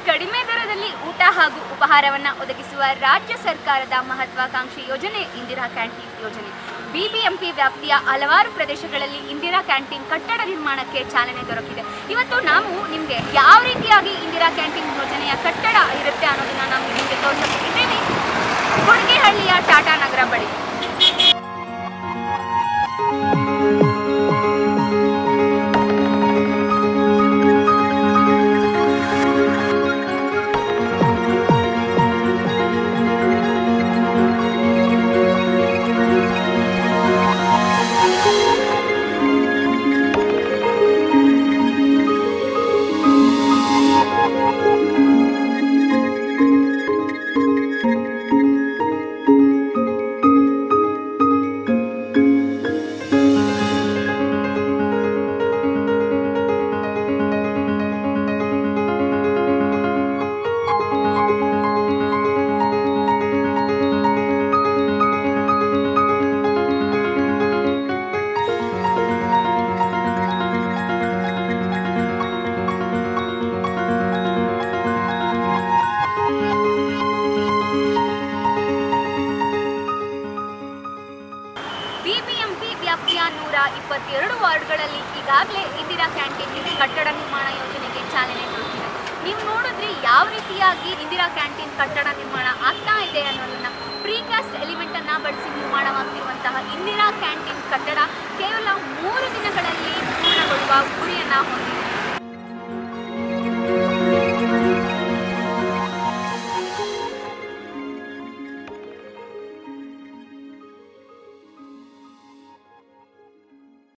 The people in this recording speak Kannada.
ಕಡಿಮೆ ದರದಲ್ಲಿ ಊಟ ಹಾಗೂ ಉಪಹಾರವನ್ನು ಒದಗಿಸುವ ರಾಜ್ಯ ಸರ್ಕಾರದ ಮಹತ್ವಾಕಾಂಕ್ಷಿ ಯೋಜನೆ ಇಂದಿರಾ ಕ್ಯಾಂಟೀನ್ ಯೋಜನೆ. ಬಿಬಿಎಂಪಿ ವ್ಯಾಪ್ತಿಯ ಹಲವಾರು ಪ್ರದೇಶಗಳಲ್ಲಿ ಇಂದಿರಾ ಕ್ಯಾಂಟೀನ್ ಕಟ್ಟಡ ನಿರ್ಮಾಣಕ್ಕೆ ಚಾಲನೆ ದೊರಕಿದೆ. ಇವತ್ತು ನಾವು ನಿಮಗೆ ಯಾವ ರೀತಿಯಾಗಿ ಇಂದಿರಾ ಕ್ಯಾಂಟೀನ್ ಯೋಜನೆಯ ಕಟ್ಟಡ ಇರುತ್ತೆ ಅನ್ನೋದನ್ನ ನಾವು ನಿಮಗೆ ತೋರಿಸ್ತಿದ್ದೇವೆ. ಕೊಡಗೇಹಳ್ಳಿಯ ಟಾಟಾ ನಗರ ಬಳಿ ಬಿಬಿಎಂಪಿ ವ್ಯಾಪ್ತಿಯ 122 ವಾರ್ಡ್ಗಳಲ್ಲಿ ಈಗಾಗಲೇ ಇಂದಿರಾ ಕ್ಯಾಂಟೀನ್ ಕಟ್ಟಡ ನಿರ್ಮಾಣ ಯೋಜನೆಗೆ ಚಾಲನೆ ದೊರಕಿದೆ. ನೀವು ನೋಡಿದ್ರೆ ಯಾವ ರೀತಿಯಾಗಿ ಇಂದಿರಾ ಕ್ಯಾಂಟೀನ್ ಕಟ್ಟಡ ನಿರ್ಮಾಣ ಆಗ್ತಾ ಇದೆ ಅನ್ನೋದನ್ನ ಪ್ರೀಕಾಸ್ಟ್ ಎಲಿಮೆಂಟ್ ಅನ್ನ ಬಳಸಿ ನಿರ್ಮಾಣವಾಗ್ತಿರುವಂತಹ ಇಂದಿರಾ ಕ್ಯಾಂಟೀನ್ ಕಟ್ಟಡ ಕೇವಲ 3 ದಿನಗಳಲ್ಲಿ ಪೂರ್ಣಗೊಳ್ಳುವ ಗುರಿಯನ್ನ ಹೊಂದಿದೆ.